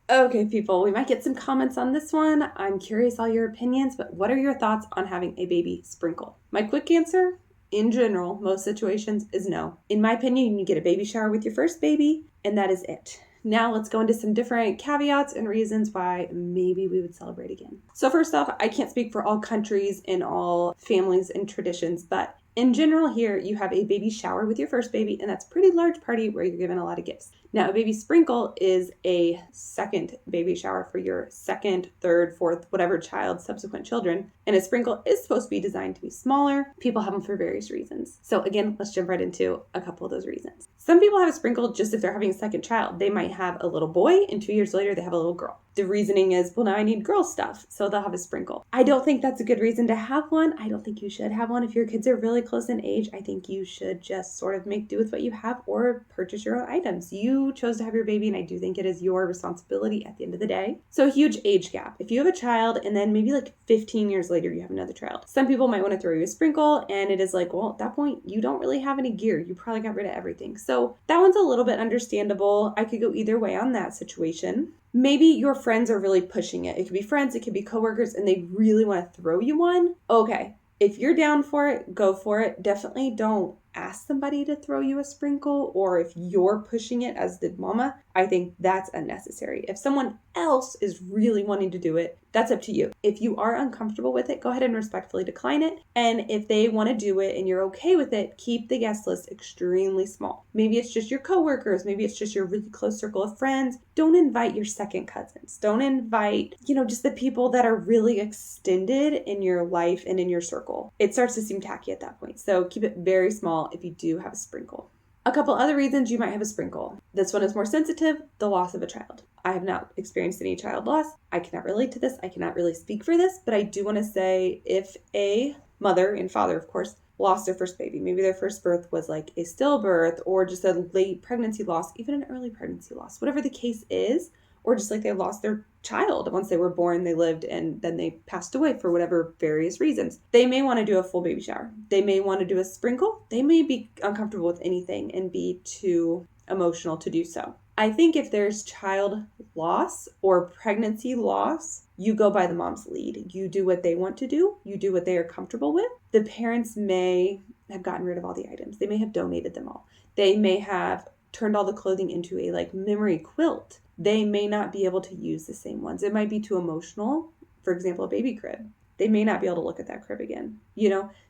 Okay, people, we might get some comments on this one. I'm curious all your opinions, but what are your thoughts on having a baby sprinkle? My quick answer, in general, most situations, is no. In my opinion, you get a baby shower with your first baby, and that is it. Now let's go into some different caveats and reasons why maybe we would celebrate again. So first off, I can't speak for all countries and all families and traditions, but in general here, you have a baby shower with your first baby, and that's a pretty large party where you're given a lot of gifts. Now, a baby sprinkle is a second baby shower for your second, third, fourth, whatever child, subsequent children. And a sprinkle is supposed to be designed to be smaller. People have them for various reasons. So again, let's jump right into a couple of those reasons. Some people have a sprinkle just if they're having a second child. They might have a little boy, and 2 years later, they have a little girl. The reasoning is, well, now I need girl stuff, so they'll have a sprinkle. I don't think that's a good reason to have one. I don't think you should have one. If your kids are really close in age, I think you should just sort of make do with what you have or purchase your own items. You chose to have your baby, and I do think it is your responsibility at the end of the day. So a huge age gap. If you have a child and then maybe like 15 years later you have another child, some people might want to throw you a sprinkle, and it is like, well, at that point you don't really have any gear. You probably got rid of everything. So that one's a little bit understandable. I could go either way on that situation. Maybe your friends are really pushing it. It could be friends, it could be coworkers, and they really want to throw you one. Okay, if you're down for it, go for it. Definitely don't ask somebody to throw you a sprinkle, or if you're pushing it as did mama, I think that's unnecessary. If someone else is really wanting to do it, that's up to you. If you are uncomfortable with it, go ahead and respectfully decline it. And if they want to do it and you're okay with it, keep the guest list extremely small. Maybe it's just your coworkers, maybe it's just your really close circle of friends. Don't invite your second cousins. Don't invite, just the people that are really extended in your life and in your circle. It starts to seem tacky at that point. So keep it very small if you do have a sprinkle. A couple other reasons you might have a sprinkle. This one is more sensitive, the loss of a child. I have not experienced any child loss. I cannot relate to this. I cannot really speak for this, but I do want to say if a mother and father, of course, lost their first baby, maybe their first birth was like a stillbirth or just a late pregnancy loss, even an early pregnancy loss, whatever the case is, or just like they lost their child once they were born, they lived, and then they passed away for whatever various reasons. They may want to do a full baby shower. They may want to do a sprinkle. They may be uncomfortable with anything and be too emotional to do so. I think if there's child loss or pregnancy loss, you go by the mom's lead. You do what they want to do. You do what they are comfortable with. The parents may have gotten rid of all the items. They may have donated them all. They may have turned all the clothing into a memory quilt. They may not be able to use the same ones. It might be too emotional. For example, a baby crib. They may not be able to look at that crib again,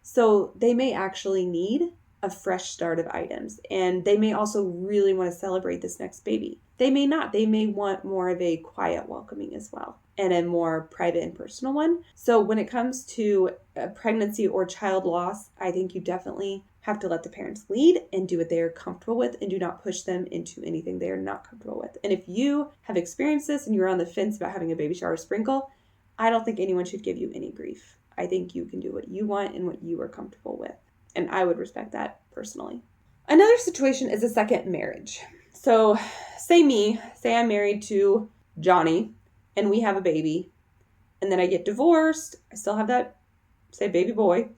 So they may actually need a fresh start of items. And they may also really want to celebrate this next baby. They may not. They may want more of a quiet welcoming as well, and a more private and personal one. So when it comes to a pregnancy or child loss, I think you definitely have to let the parents lead and do what they are comfortable with, and do not push them into anything they are not comfortable with. And if you have experienced this and you're on the fence about having a baby shower sprinkle, I don't think anyone should give you any grief. I think you can do what you want and what you are comfortable with. And I would respect that personally. Another situation is a second marriage. So say I'm married to Johnny and we have a baby, and then I get divorced. I still have that, say, baby boy.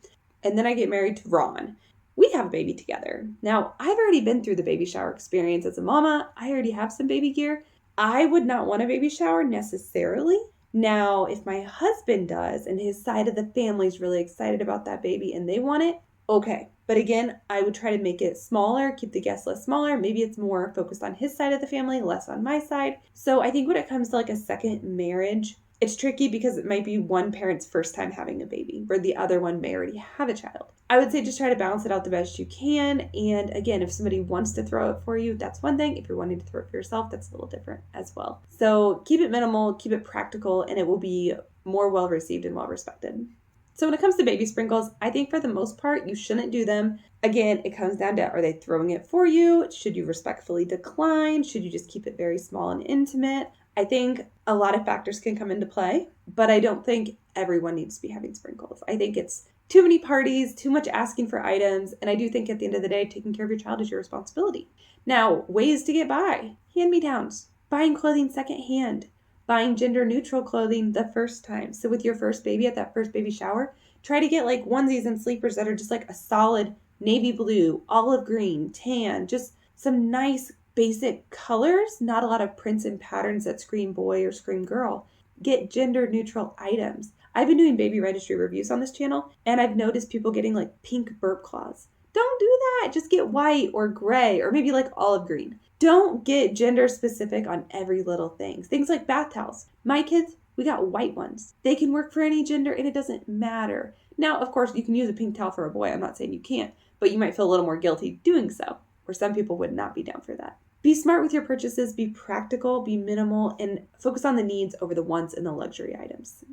And then I get married to Ron. We have a baby together. Now, I've already been through the baby shower experience as a mama. I already have some baby gear. I would not want a baby shower necessarily. Now, if my husband does and his side of the family is really excited about that baby and they want it, okay. But again, I would try to make it smaller, keep the guest list smaller. Maybe it's more focused on his side of the family, less on my side. So I think when it comes to a second marriage, it's tricky because it might be one parent's first time having a baby, where the other one may already have a child. I would say just try to balance it out the best you can. And again, if somebody wants to throw it for you, that's one thing. If you're wanting to throw it for yourself, that's a little different as well. So keep it minimal, keep it practical, and it will be more well received and well respected. So when it comes to baby sprinkles, I think for the most part, you shouldn't do them. Again, it comes down to, are they throwing it for you? Should you respectfully decline? Should you just keep it very small and intimate? I think a lot of factors can come into play, but I don't think everyone needs to be having sprinkles. I think it's too many parties, too much asking for items, and I do think at the end of the day, taking care of your child is your responsibility. Now, ways to get by. Hand-me-downs. Buying clothing secondhand. Buying gender-neutral clothing the first time. So with your first baby at that first baby shower, try to get onesies and sleepers that are just a solid navy blue, olive green, tan, just some nice basic colors, not a lot of prints and patterns that scream boy or scream girl. Get gender neutral items. I've been doing baby registry reviews on this channel, and I've noticed people getting like pink burp cloths. Don't do that. Just get white or gray or maybe like olive green. Don't get gender specific on every little thing. Things like bath towels. My kids, we got white ones. They can work for any gender and it doesn't matter. Now, of course, you can use a pink towel for a boy. I'm not saying you can't, but you might feel a little more guilty doing so, or some people would not be down for that. Be smart with your purchases, be practical, be minimal, and focus on the needs over the wants and the luxury items.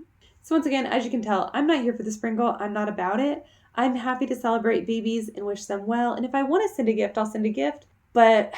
So once again, as you can tell, I'm not here for the sprinkle. I'm not about it. I'm happy to celebrate babies and wish them well. And if I want to send a gift, I'll send a gift. But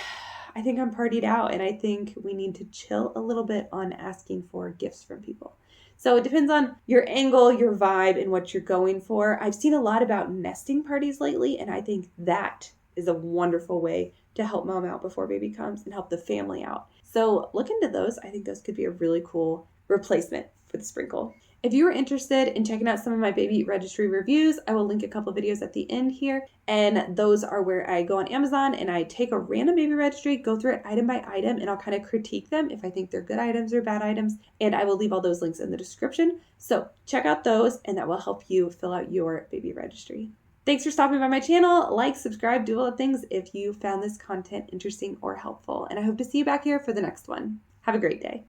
I think I'm partied out, and I think we need to chill a little bit on asking for gifts from people. So it depends on your angle, your vibe, and what you're going for. I've seen a lot about nesting parties lately, and I think that is a wonderful way to help mom out before baby comes and help the family out. So look into those. I think those could be a really cool replacement for the sprinkle. If you are interested in checking out some of my baby registry reviews, I will link a couple videos at the end here. And those are where I go on Amazon and I take a random baby registry, go through it item by item, and I'll kind of critique them if I think they're good items or bad items. And I will leave all those links in the description. So check out those and that will help you fill out your baby registry. Thanks for stopping by my channel. Like, subscribe, do all the things if you found this content interesting or helpful. And I hope to see you back here for the next one. Have a great day.